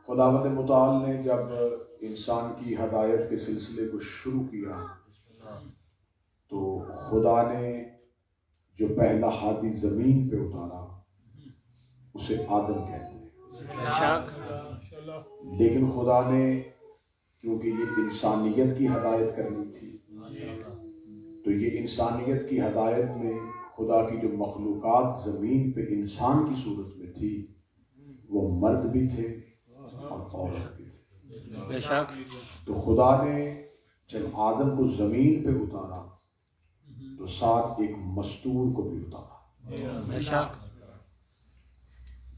خداوند متعال نے جب انسان کی ہدایت کے سلسلے کو شروع کیا تو خدا نے جو پہلا ہادی زمین پہ اتارا اسے آدم کہتے ہیں، لیکن خدا نے کیونکہ یہ انسانیت کی ہدایت کرنی تھی تو یہ انسانیت کی ہدایت میں خدا کی جو مخلوقات زمین پہ انسان کی صورت میں تھی وہ مرد بھی تھے اور عورت بھی تھے۔ تو خدا نے جب آدم کو زمین پہ اتارا تو ساتھ ایک مستور کو بھی اتارا۔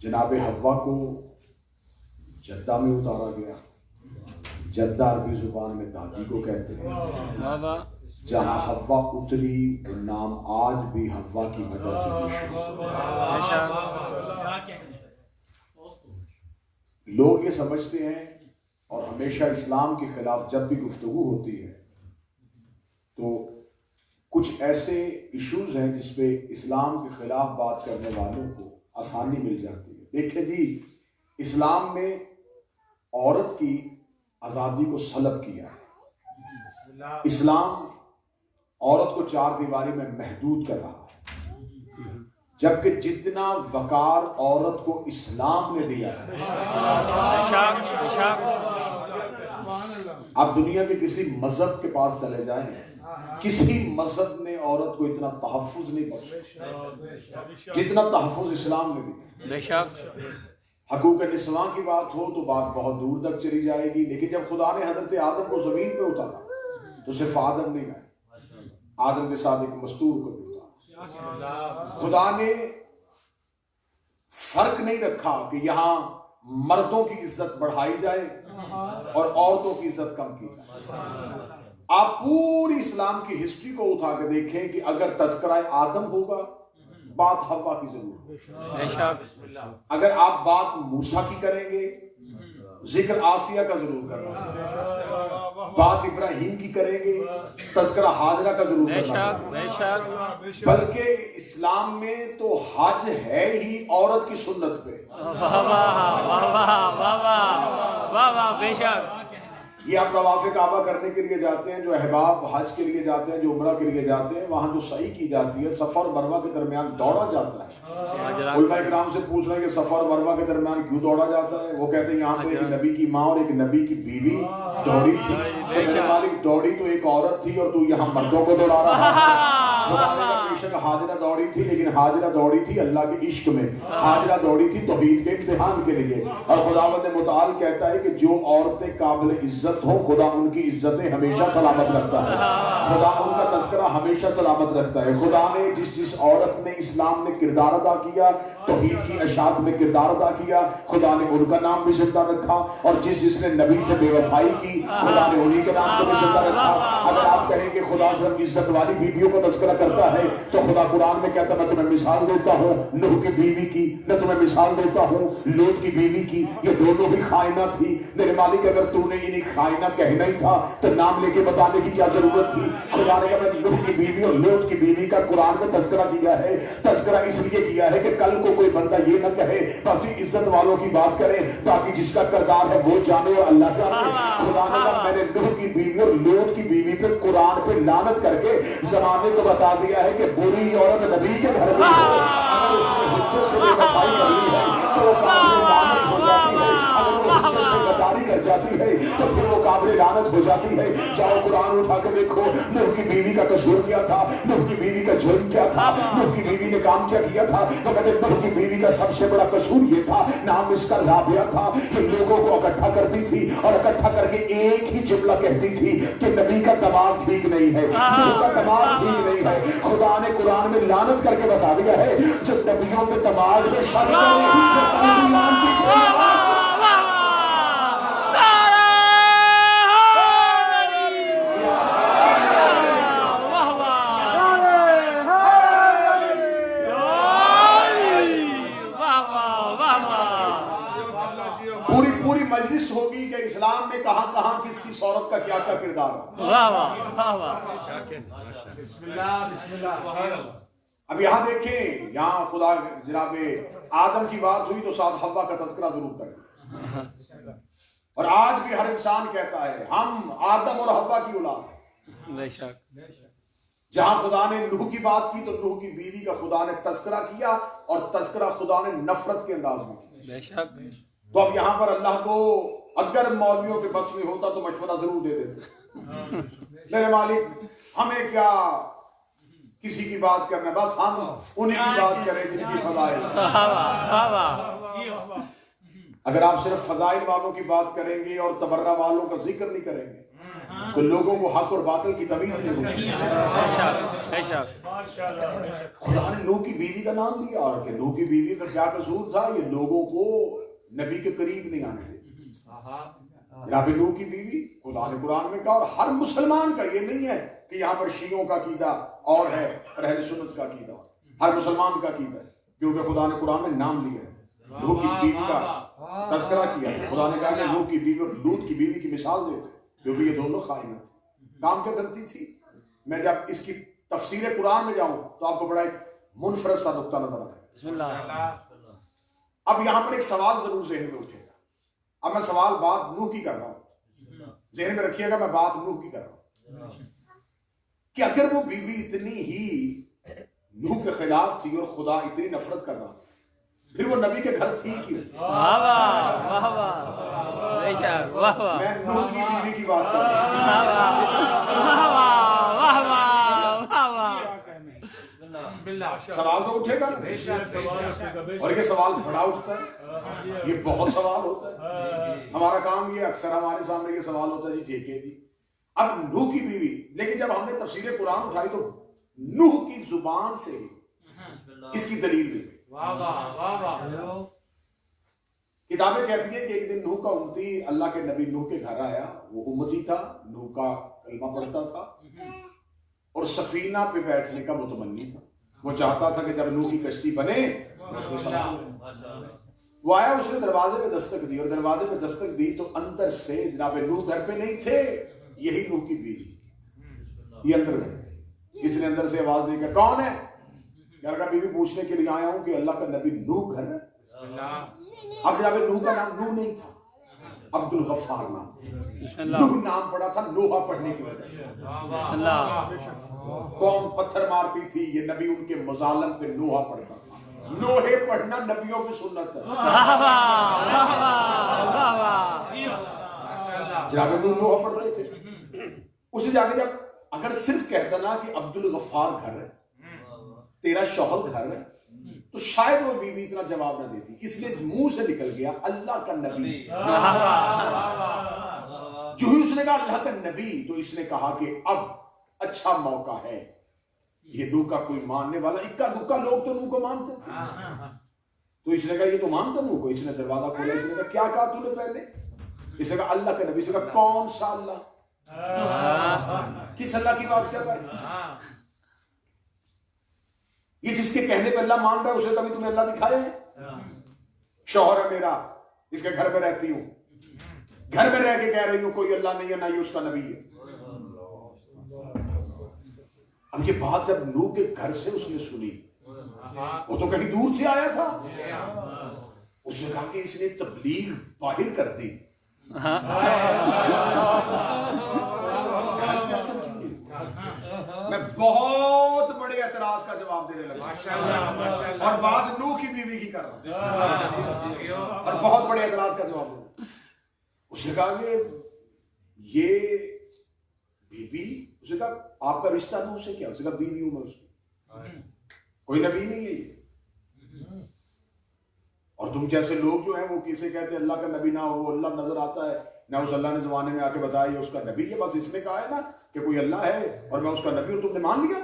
جناب حوا کو جدہ میں اتارا گیا۔ جدہ عربی زبان میں دادی کو کہتے ہیں۔ جہاں حوا اتری وہ نام آج بھی حوا کی وجہ سے مشہور ہے۔ لوگ یہ سمجھتے ہیں اور ہمیشہ اسلام کے خلاف جب بھی گفتگو ہوتی ہے تو کچھ ایسے ایشوز ہیں جس پہ اسلام کے خلاف بات کرنے والوں کو آسانی مل جاتی ہے۔ دیکھیں جی، اسلام نے عورت کی آزادی کو سلب کیا ہے۔ اسلام عورت کو چار دیواری میں محدود کر رہا ہے، جبکہ جتنا وقار عورت کو اسلام نے دیا ہے۔ آپ دنیا کے کسی مذہب کے پاس چلے جائیں، کسی مذہب نے عورت کو اتنا تحفظ نہیں بخشا جتنا تحفظ اسلام نے دیا۔ حقوق النسواں کی بات ہو تو بات بہت دور تک چلی جائے گی، لیکن جب خدا نے حضرت آدم کو زمین پہ اتارا تو صرف آدم نہیں آئے، آدم کے ساتھ ایک مستور کو بھی اتارا۔ خدا نے فرق نہیں رکھا کہ یہاں مردوں کی عزت بڑھائی جائے اور عورتوں کی عزت کم کی جائے۔ آپ پوری اسلام کی ہسٹری کو اٹھا کے دیکھیں کہ اگر تذکرہ آدم ہوگا بات حوا کی ضرور ہوگی، اگر آپ بات موسیٰ کی کریں گے ذکر آسیہ کا ضرور کرنا ہے، بات ابراہیم کی کریں گے تذکرہ حاجرہ کا ضرور کرنا ہے، بلکہ اسلام میں تو حج ہے ہی عورت کی سنت پہ۔ یہ آپ طواف کعبہ کرنے کے لیے جاتے ہیں، جو احباب حج کے لیے جاتے ہیں، جو عمرہ کے لیے جاتے ہیں، وہاں جو سعی کی جاتی ہے صفا اور مروہ کے درمیان دوڑا جاتا ہے۔ علماء کرام سے پوچھ رہے ہیں کہ صفا اور مروہ کے درمیان کیوں دوڑا جاتا ہے؟ وہ کہتے ہیں یہاں پہ ایک نبی کی ماں اور ایک نبی کی بیوی دوڑی تھی، تو میرے مالک دوڑی تو ایک عورت تھی اور تو یہاں مردوں کو دوڑا رہا ہے۔ بے شک حاجرہ دوڑی تھی، لیکن حاجرہ دوڑی تھی اللہ کے عشق میں، حاجرہ دوڑی تھی توحید کے امتحان کے لیے۔ اور خداوند متعال کہتا ہے کہ جو عورتیں قابل عزت ہوں خدا ان کی عزتیں ہمیشہ سلامت رکھتا ہے، خدا ان کا تذکرہ ہمیشہ سلامت رکھتا ہے۔ خدا نے جس عورت نے اسلام میں کردار ادا کیا، توحید کی اشاعت میں کردار ادا کیا، خدا نے ان کا نام بھی زندہ رکھا، اور جس نے نبی سے بے وفائی کی خدا نے انہی کے نام کو بھی زندہ رکھا۔ اگر آپ کہیں کہ خدا صرف عزت والی بیویوں کو تذکرہ کرتا ہے تو خدا قرآن میں کہتا ہے میں تمہیں مثال دیتا ہوں نوح کی بیوی کی، میں تمہیں مثال دیتا ہوں لوط کی بیوی کی، یہ دونوں بھی خائنہ تھی۔ میرے مالک اگر تو نے انہیں خائنہ کہنا ہی تھا تو نام لے کے بتانے کی کیا ضرورت تھی؟ خدا نے کہا میں نوح کی بیوی اور لوط کی بیوی کا قرآن میں تذکرہ کیا ہے۔ تذکرہ اس لیے کیا ہے کہ کل کو کوئی بندہ یہ نہ کہے باقی عزت والوں کی بات کرے تاکہ جس کا کردار ہے وہ جانے اور اللہ جانے۔ خدا نے کہا میں نے نوح کی بیوی اور لوط کی بیوی پہ قرآن پہ لعنت کر کے زمانے کو بتا دیا ہے کہ بری عورت نبی کے گھر میں ہو، اگر اس نے حجت سے بے وفائی کر لی ہے تو وہ قابل لعنت ہو جاتی ہے، اگر وہ حجت سے غداری کر جاتی ہے تو پھر وہ قابل لعنت ہو جاتی ہے۔ جاؤ قرآن اٹھا کے دیکھو نوح کی بیوی کا قصور کیا تھا، نوح کی بیوی کا جرم کیا تھا، نوح کی بیوی نے کام کیا کیا تھا؟ تو کہتے نوح کی بیوی کا سب سے بڑا قصور یہ تھا، نام اس کا رابعہ تھا، یہ لوگوں کو اکٹھا کرتی تھی اور اکٹھا کر کے ایک ہی جملہ کہتی تھی کہ نبی کا دماغ ٹھیک نہیں ہے، نبی کا دماغ ٹھیک نہیں ہے۔ خدا نے قرآن میں لعنت کر کے بتا دیا ہے جو نبیوں کے دماغ میں شک پوری مجلس ہوگی کہ اسلام میں کہاں کہاں کس کی عورت کا کیا کیا کردار ہے۔ اب یہاں دیکھیں، یہاں خدا جناب آدم کی بات ہوئی تو ساتھ حوا کا تذکرہ ضرور کریں۔ اور آج بھی ہر انسان کہتا ہے ہم آدم اور حوا کی اولاد ہیں. بے شک. جہاں خدا نے نوح کی بات کی تو نوح کی بیوی کا خدا نے تذکرہ کیا اور تذکرہ خدا نے نفرت کے انداز میں کیا. بے شک. تو اب یہاں پر اللہ کو اگر مولویوں کے بس میں ہوتا تو مشورہ ضرور دے دیتے. میرے مالک ہمیں کیا کسی کی بات کرنا، بس ہم انہیں کی بات کریں جن کی فضائل. اگر آپ صرف فضائل والوں کی بات کریں گے اور تبرہ والوں کا ذکر نہیں کریں گے تو لوگوں کو حق اور باطل کی تمیز نہیں ہوگی. خدا نے نوح کی بیوی کا نام دیا اور کہ نوح کی بیوی کا کیا قصور تھا، یہ لوگوں کو نبی کے قریب نہیں آنے دیتی. جناب نوح کی بیوی خدا نے قرآن میں کہا، اور ہر مسلمان کا، یہ نہیں ہے کہ یہاں پر شیعوں کا عقیدہ اور ہے اور اہل سنت کا عقیدہ، ہر مسلمان کا عقیدہ ہے، کیونکہ خدا نے قرآن میں نام لیا ہے. نوح کی بیوی کا تذکرہ کیا ہے. خدا نے کہا کہ نوح کی بیوی اور لوط کی بیوی کی مثال دیتے کیونکہ یہ دونوں خائنات تھیں. کام کیا کرتی تھی؟ میں جب اس کی تفسیر قرآن میں جاؤں تو آپ کو بڑا ایک منفرد سا نقطہ نظر آئے. اب یہاں پر ایک سوال ضرور ذہن میں اٹھے گا. اب میں سوال بات نوح کی کر رہا ہوں، ذہن میں رکھیے گا میں بات نوح کی کر رہا ہوں کہ اگر وہ بیوی اتنی ہی نوح کے خلاف تھی اور خدا اتنی نفرت کر رہا پھر وہ نبی کے گھر تھی کیوں؟ میں نوح کی بیوی کی بات کر رہا ہوں. سوال تو اٹھے گا نا، اور یہ سوال بڑا اٹھتا ہے، یہ بہت سوال ہوتا ہے. ہمارا کام یہ اکثر ہمارے سامنے یہ سوال ہوتا ہے جی ٹھیکے دی. اب نوح کی بیوی، لیکن جب ہم نے تفسیر قرآن اٹھائی تو نوح کی زبان سے ہی اس کی دلیل مل گئی. کتابیں کہتی ہیں کہ ایک دن نوح کا امتی اللہ کے نبی نوح کے گھر آیا. وہ امتی تھا، نوح کا کلمہ پڑھتا تھا اور سفینہ پہ بیٹھنے کا متمنی تھا. وہ چاہتا تھا کہ جب نوح کی کشتی بنے اس میں سوار ہو. وہ آیا، اس نے دروازے پہ دستک دی اور دروازے پہ دستک دی تو اندر سے جناب نوح گھر پہ نہیں تھے، یہی نوح کی بیوی یہ اندر گئے تھے. کسی نے اندر سے آواز دی کہ کون ہے؟ کہنے لگا بیوی پوچھنے کے لیے آیا ہوں کہ اللہ کا نبی نوح گھر ہے. اب جناب نوح کا نام نوح نہیں تھا، عبد الغفار نام. نوح نام پڑا تھا نوحہ پڑھنے کی وجہ سے. قوم پتھر مارتی تھی، یہ نبی ان کے مظالم پہ نوحہ پڑھتا تھا. نوحے پڑھنا نبیوں کی سنت ہے. جناب نوحہ پڑھتے تھے. اسے جا کے جب اگر صرف کہتا نا کہ عبد الغفار گھر ہے، تیرا شوہر گھر ہے، تو شاید وہ بیوی اتنا جواب نہ دیتی. اس لیے منہ سے نکل گیا اللہ کا نبی. جو ہی اس نے کہا اللہ کا نبی تو اس نے کہا کہ اب اچھا موقع ہے. یہ نوح کا کوئی ماننے والا، اکا دکا لوگ تو نوح کو مانتے تھے. تو اس نے کہا یہ تو مانتا نوح کو. اس نے دروازہ کھولا. اس نے کہا کیا کہا تو نے پہلے؟ اس نے کہا اللہ کا نبی. اس نے کہا کون سا اللہ؟ کس اللہ کی بات کر رہا ہے؟ یہ جس کے کہنے پہ اللہ مان رہا ہے اسے کبھی تمہیں اللہ دکھایا ہے؟ شوہر ہے میرا، اس کے گھر میں رہتی ہوں، گھر میں رہ کے کہہ رہی ہوں کوئی اللہ نہیں ہے، نہ یہ اس کا نبی ہے. اب یہ بات جب نوح کے گھر سے اس نے سنی، وہ تو کہیں دور سے آیا تھا، اس نے کہا کہ اس نے تبلیغ باہر کر دی. میں بہت بڑے اعتراض کا جواب دینے لگا اور بات نوح کی بیوی کی کر رہا ہوں اور بہت بڑے اعتراض کا جواب دوں. اس نے کہا کہ یہ بیوی، اس نے کہا آپ کا رشتہ نوح سے کیا؟ اس نے کہا بیوی ہوں میں اس کی، کوئی نبی نہیں ہے یہ. اور تم جیسے لوگ جو ہیں وہ کسے کہتے ہیں اللہ کا نبی نہ ہو، وہ اللہ نظر آتا ہے نہ اس اللہ نے زمانے میں آ کے بتایا یہ اس کا نبی ہے. بس اس نے کہا ہے نا کہ کوئی اللہ ہے اور میں اس کا نبی ہوں، تم نے مان لیا.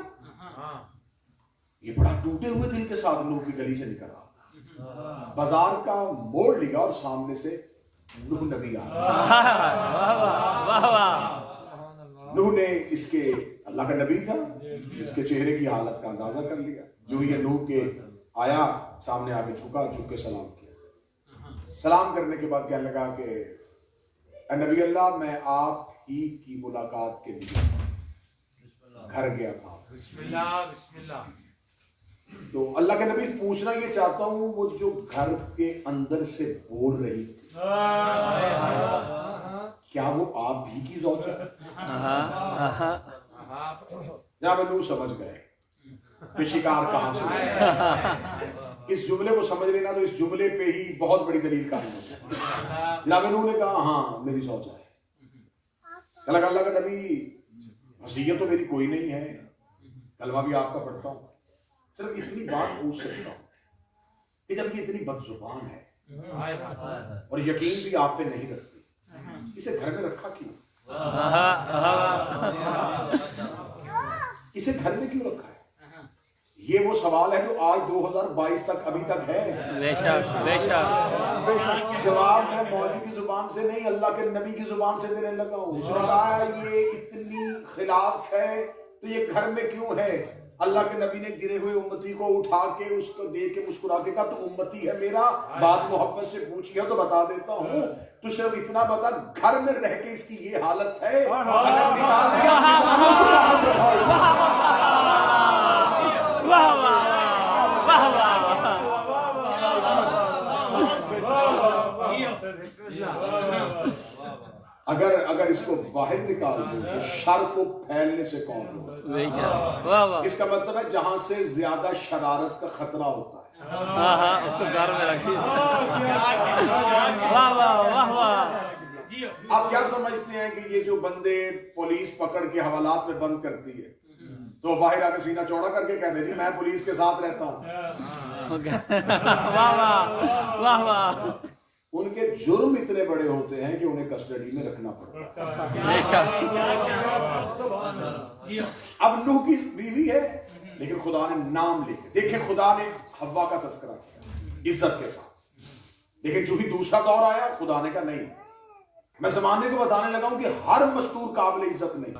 یہ بڑا ٹوٹے ہوئے دل کے ساتھ نوح کی گلی سے نکل رہا تھا. بازار کا موڑ لیا اور سامنے سے نوح نبی آ رہا. نوح نے اس کے اللہ کا نبی تھا، اس کے چہرے کی حالت کا اندازہ کر لیا. جو یہ نوح کے آیا سامنے آ کے جھکا، جھک کے سلام کیا. سلام کرنے کے بعد کہنے لگا کہ اے نبی اللہ، میں آپ ہی کی ملاقات کے لیے گھر گیا تھا. بسم اللہ. تو اللہ کے نبی پوچھنا یہ چاہتا ہوں وہ جو گھر کے اندر سے بول رہی تھی کیا وہ آپ بھی کی زوج ہے؟ جناب نوح سمجھ گئے کہ شکار کہاں سے اس جملے کو سمجھ لینا تو اس جملے پہ ہی بہت بڑی دلیل قائم ہوتی ہے. جناب نوح نے کہا ہاں میری زوجہ ہے. اللہ کا نبی وصیت تو میری کوئی نہیں ہے, کلمہ بھی آپ کا پڑھتا ہوں, صرف اتنی بات پوچھ سکتا ہوں کہ جب یہ اتنی بد زبان ہے اور یقین بھی آپ پہ نہیں رکھتی, اسے گھر میں رکھا کیوں؟ اسے گھر میں کیوں رکھا ہے؟ یہ وہ سوال ہے جو آج 2022 تک ابھی تک ہے. جواب میں مولوی کی زبان سے نہیں, اللہ کے نبی کی زبان سے دینے لگا ہوں. اس نے کہا یہ اتنی خلاف ہے تو یہ گھر میں کیوں ہے؟ اللہ کے نبی نے گرے ہوئے امتی کو اٹھا کے اس کو دیکھ کے مسکرا کے کہا تو امتی ہے میرا, بات محبت سے پوچھی ہے تو بتا دیتا ہوں. تو صرف اتنا بتا گھر میں رہ کے اس کی یہ حالت ہے, اگر نکال دیا اگر اس کو باہر نکال دو تو شر کو پھیلنے سے کون روکے؟ اس کا مطلب ہے جہاں سے زیادہ شرارت کا خطرہ ہوتا ہے اس کو گھر میں رکھیے. آپ کیا سمجھتے ہیں کہ یہ جو بندے پولیس پکڑ کے حوالات میں بند کرتی ہے تو باہر آ کے سینہ چوڑا کر کے کہتے جی میں پولیس کے ساتھ رہتا ہوں؟ ان کے جرم اتنے بڑے ہوتے ہیں کہ انہیں کسٹڈی میں رکھنا پڑتا ہے. اب نوح کی بیوی ہے لیکن خدا نے نام لے کے, دیکھیں خدا نے حوا کا تذکرہ کیا عزت کے ساتھ, لیکن جو ہی دوسرا دور آیا خدا نے کہا نہیں. میں زمانے کو بتانے لگا ہوں کہ ہر مستور قابل عزت نہیں.